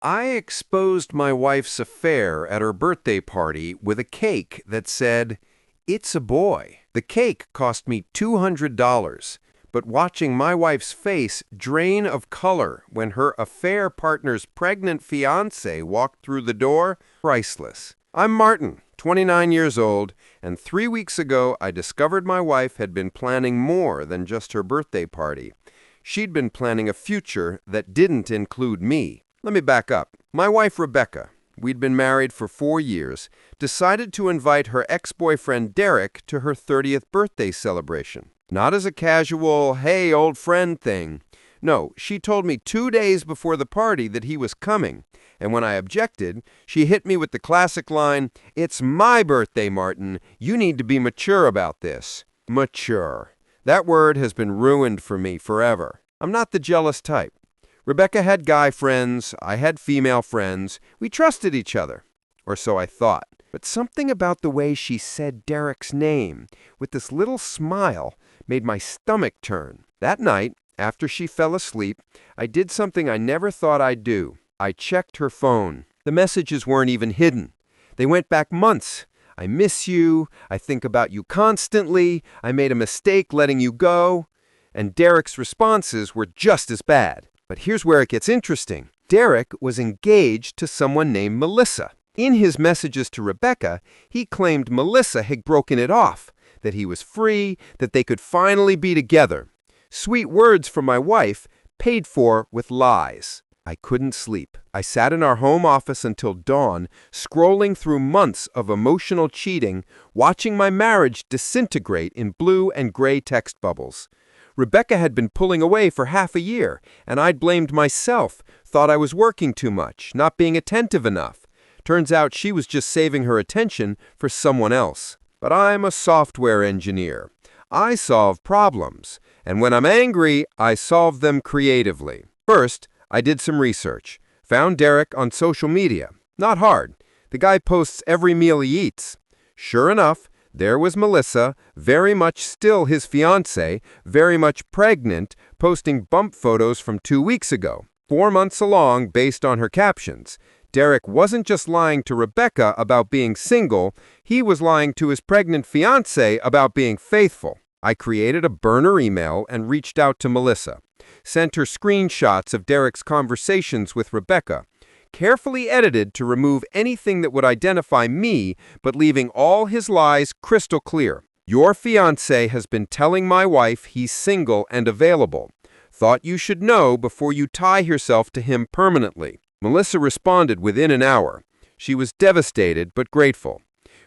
I exposed my wife's affair at her birthday party with a cake that said, "It's a boy." The cake cost me $200, but watching my wife's face drain of color when her affair partner's pregnant fiancée walked through the door, priceless. I'm Martin, 29 years old, and 3 weeks ago I discovered my wife had been planning more than just her birthday party. She'd been planning a future that didn't include me. Let me back up. My wife, Rebecca, we'd been married for 4 years, decided to invite her ex-boyfriend Derek to her 30th birthday celebration. Not as a casual, hey, old friend thing. No, she told me 2 days before the party that he was coming, and when I objected, she hit me with the classic line, "It's my birthday, Martin. You need to be mature about this." Mature. That word has been ruined for me forever. I'm not the jealous type. Rebecca had guy friends, I had female friends. We trusted each other, or so I thought. But something about the way she said Derek's name, with this little smile, made my stomach turn. That night, after she fell asleep, I did something I never thought I'd do. I checked her phone. The messages weren't even hidden. They went back months. "I miss you. I think about you constantly. I made a mistake letting you go." And Derek's responses were just as bad. But here's where it gets interesting. Derek was engaged to someone named Melissa. In his messages to Rebecca, he claimed Melissa had broken it off, that he was free, that they could finally be together. Sweet words from my wife, paid for with lies. I couldn't sleep. I sat in our home office until dawn, scrolling through months of emotional cheating, watching my marriage disintegrate in blue and gray text bubbles. Rebecca had been pulling away for half a year, and I'd blamed myself, thought I was working too much, not being attentive enough. Turns out she was just saving her attention for someone else. But I'm a software engineer. I solve problems, and when I'm angry, I solve them creatively. First, I did some research. Found Derek on social media. Not hard. The guy posts every meal he eats. Sure enough, there was Melissa, very much still his fiancée, very much pregnant, posting bump photos from 2 weeks ago. 4 months along, based on her captions. Derek wasn't just lying to Rebecca about being single, he was lying to his pregnant fiancée about being faithful. I created a burner email and reached out to Melissa. Sent her screenshots of Derek's conversations with Rebecca. Carefully edited to remove anything that would identify me, but leaving all his lies crystal clear. "Your fiancé has been telling my wife he's single and available. Thought you should know before you tie yourself to him permanently." Melissa responded within an hour. She was devastated but grateful.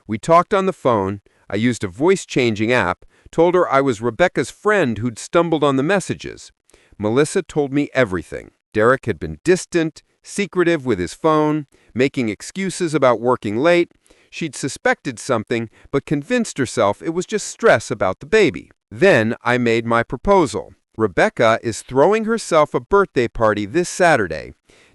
We talked on the phone. I used a voice-changing app, told her I was Rebecca's friend who'd stumbled on the messages. Melissa told me everything. Derek had been distant, secretive with his phone, making excuses about working late. She'd suspected something, but convinced herself it was just stress about the baby. Then I made my proposal. Rebecca is throwing herself a birthday party this Saturday.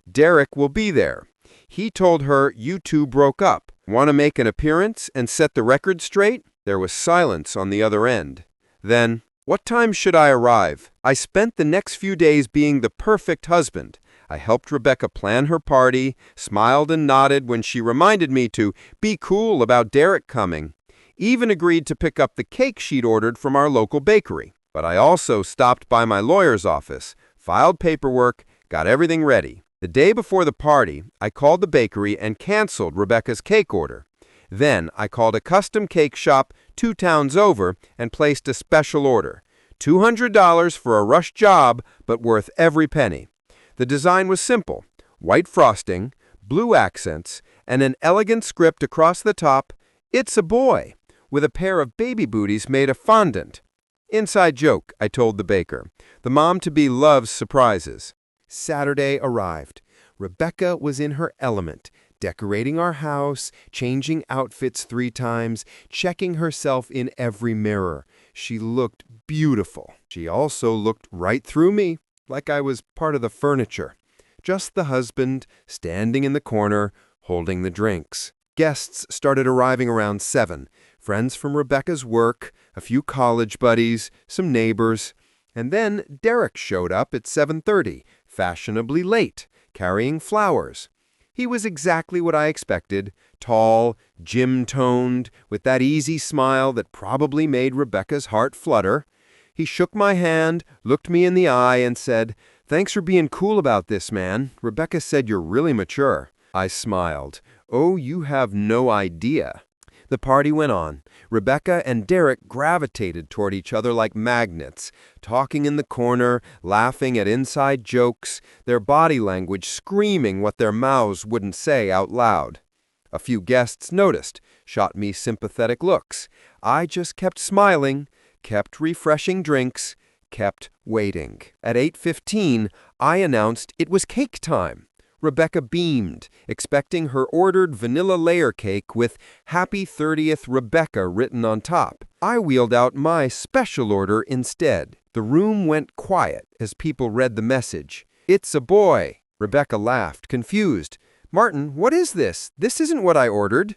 Derek will be there. He told her you two broke up. Want to make an appearance and set the record straight? There was silence on the other end. Then, "What time should I arrive?" I spent the next few days being the perfect husband. I helped Rebecca plan her party, smiled and nodded when she reminded me to be cool about Derek coming. Even agreed to pick up the cake she'd ordered from our local bakery. But I also stopped by my lawyer's office, filed paperwork, got everything ready. The day before the party, I called the bakery and canceled Rebecca's cake order. Then I called a custom cake shop 2 towns over and placed a special order. $200 for a rush job, but worth every penny. The design was simple. White frosting, blue accents, and an elegant script across the top, "It's a boy," with a pair of baby booties made of fondant. Inside joke, I told the baker. The mom-to-be loves surprises. Saturday arrived. Rebecca was in her element, decorating our house, changing outfits 3 times, checking herself in every mirror. She looked beautiful. She also looked right through me, like I was part of the furniture. Just the husband, standing in the corner, holding the drinks. Guests started arriving around 7. Friends from Rebecca's work, a few college buddies, some neighbors. And then Derek showed up at 7:30, fashionably late, carrying flowers. He was exactly what I expected, tall, gym-toned, with that easy smile that probably made Rebecca's heart flutter. He shook my hand, looked me in the eye, and said, "Thanks for being cool about this, man. Rebecca said you're really mature." I smiled. "Oh, you have no idea." The party went on. Rebecca and Derek gravitated toward each other like magnets, talking in the corner, laughing at inside jokes, their body language screaming what their mouths wouldn't say out loud. A few guests noticed, shot me sympathetic looks. I just kept smiling, kept refreshing drinks, kept waiting. At 8:15, I announced it was cake time. Rebecca beamed, expecting her ordered vanilla layer cake with Happy 30th Rebecca written on top. I wheeled out my special order instead. The room went quiet as people read the message. "It's a boy." Rebecca laughed, confused. "Martin, what is this? This isn't what I ordered."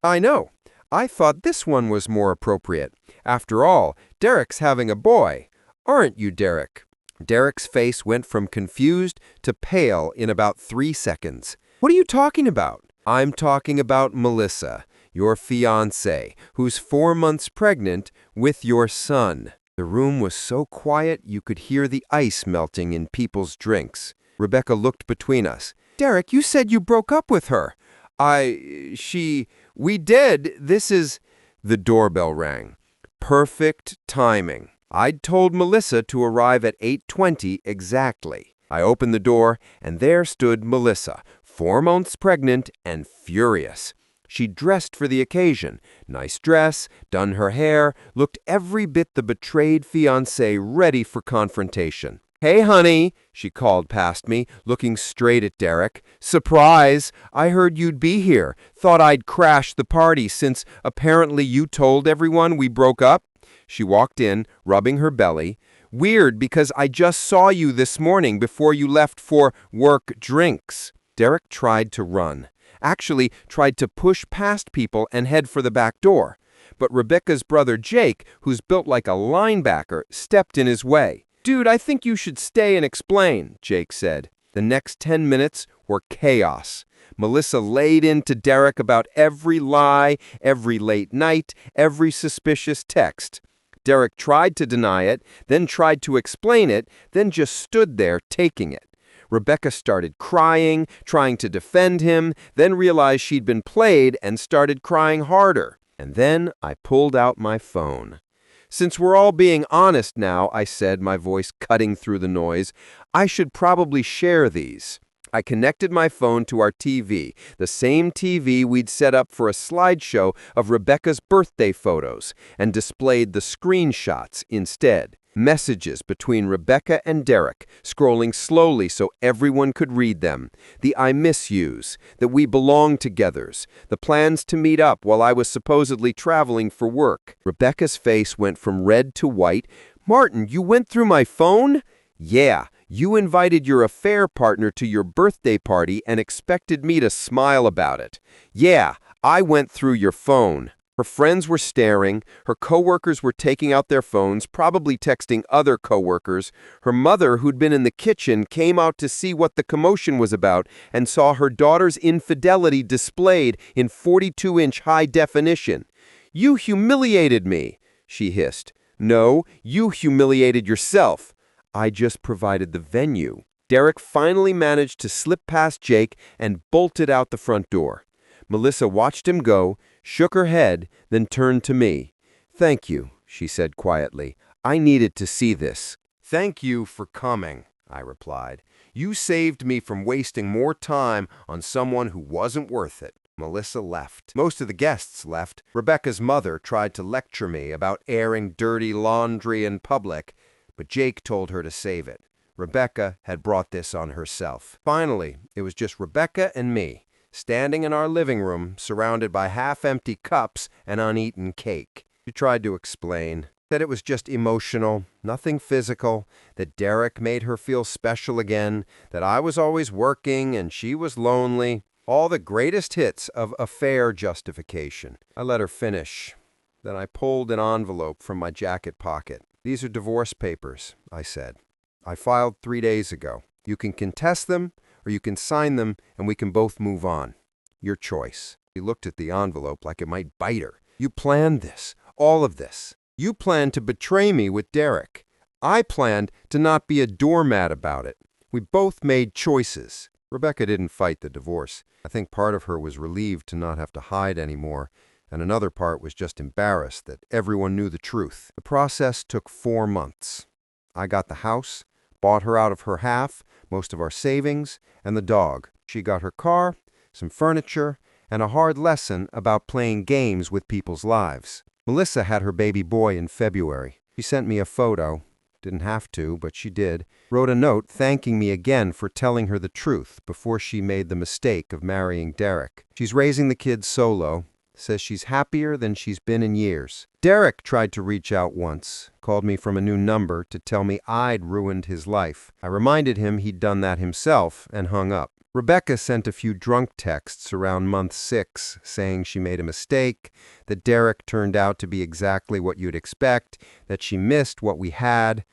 "I know. I thought this one was more appropriate. After all, Derek's having a boy. Aren't you, Derek?" Derek's face went from confused to pale in about 3 seconds. "What are you talking about?" "I'm talking about Melissa, your fiancée, who's 4 months pregnant with your son." The room was so quiet you could hear the ice melting in people's drinks. Rebecca looked between us. "Derek, you said you broke up with her." We did. This is..." The doorbell rang. Perfect timing. I'd told Melissa to arrive at 8:20 exactly. I opened the door, and there stood Melissa, 4 months pregnant and furious. She dressed for the occasion. Nice dress, done her hair, looked every bit the betrayed fiancé ready for confrontation. "Hey, honey," she called past me, looking straight at Derek. "Surprise! I heard you'd be here. Thought I'd crash the party since apparently you told everyone we broke up." She walked in, rubbing her belly. "Weird, because I just saw you this morning before you left for work drinks." Derek tried to run. Actually, tried to push past people and head for the back door. But Rebecca's brother Jake, who's built like a linebacker, stepped in his way. "Dude, I think you should stay and explain," Jake said. The next 10 minutes were chaos. Melissa laid into Derek about every lie, every late night, every suspicious text. Derek tried to deny it, then tried to explain it, then just stood there taking it. Rebecca started crying, trying to defend him, then realized she'd been played and started crying harder. And then I pulled out my phone. "Since we're all being honest now," I said, my voice cutting through the noise, "I should probably share these." I connected my phone to our TV, the same TV we'd set up for a slideshow of Rebecca's birthday photos, and displayed the screenshots instead. Messages between Rebecca and Derek, scrolling slowly so everyone could read them. The "I miss yous," the "we belong togethers," the plans to meet up while I was supposedly traveling for work. Rebecca's face went from red to white. "Martin, you went through my phone?" "Yeah. You invited your affair partner to your birthday party and expected me to smile about it." "Yeah, I went through your phone." Her friends were staring. Her coworkers were taking out their phones, probably texting other coworkers. Her mother, who'd been in the kitchen, came out to see what the commotion was about and saw her daughter's infidelity displayed in 42-inch high definition. "You humiliated me," she hissed. "No, you humiliated yourself. I just provided the venue." Derek finally managed to slip past Jake and bolted out the front door. Melissa watched him go, shook her head, then turned to me. "Thank you," she said quietly. "I needed to see this." "Thank you for coming," I replied. "You saved me from wasting more time on someone who wasn't worth it." Melissa left. Most of the guests left. Rebecca's mother tried to lecture me about airing dirty laundry in public, but Jake told her to save it. Rebecca had brought this on herself. Finally, it was just Rebecca and me, standing in our living room, surrounded by half-empty cups and uneaten cake. She tried to explain, said it was just emotional, nothing physical, that Derek made her feel special again, that I was always working and she was lonely. All the greatest hits of affair justification. I let her finish. Then I pulled an envelope from my jacket pocket. "These are divorce papers," I said. "I filed 3 days ago. You can contest them, or you can sign them and we can both move on. Your choice." She looked at the envelope like it might bite her. "You planned this, all of this. You planned to betray me with Derek. I planned to not be a doormat about it. We both made choices." Rebecca didn't fight the divorce. I think part of her was relieved to not have to hide anymore, and another part was just embarrassed that everyone knew the truth. The process took 4 months. I got the house, bought her out of her half, most of our savings, and the dog. She got her car, some furniture, and a hard lesson about playing games with people's lives. Melissa had her baby boy in February. She sent me a photo. Didn't have to, but she did. Wrote a note thanking me again for telling her the truth before she made the mistake of marrying Derek. She's raising the kids solo. Says she's happier than she's been in years. Derek tried to reach out once, called me from a new number to tell me I'd ruined his life. I reminded him he'd done that himself and hung up. Rebecca sent a few drunk texts around month 6 saying she made a mistake, that Derek turned out to be exactly what you'd expect, that she missed what we had.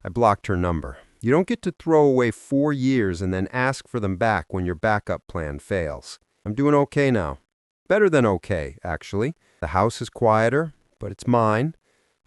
I blocked her number. You don't get to throw away 4 years and then ask for them back when your backup plan fails. I'm doing okay now. Better than okay, actually. The house is quieter, but it's mine.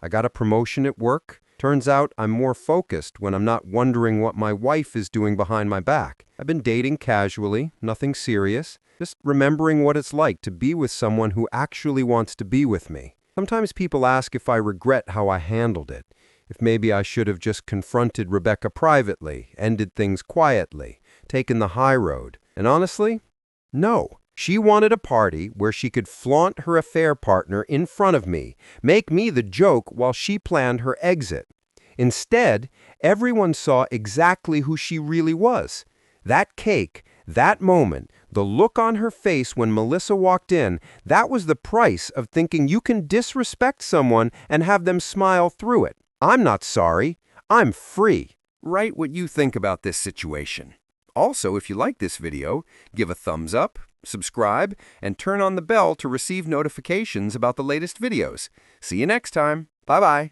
I got a promotion at work. Turns out I'm more focused when I'm not wondering what my wife is doing behind my back. I've been dating casually, nothing serious, just remembering what it's like to be with someone who actually wants to be with me. Sometimes people ask if I regret how I handled it, if maybe I should have just confronted Rebecca privately, ended things quietly, taken the high road. And honestly, no. She wanted a party where she could flaunt her affair partner in front of me, make me the joke while she planned her exit. Instead, everyone saw exactly who she really was. That cake, that moment, the look on her face when Melissa walked in, that was the price of thinking you can disrespect someone and have them smile through it. I'm not sorry. I'm free. Write what you think about this situation. Also, if you like this video, give a thumbs up, subscribe, and turn on the bell to receive notifications about the latest videos. See you next time. Bye-bye.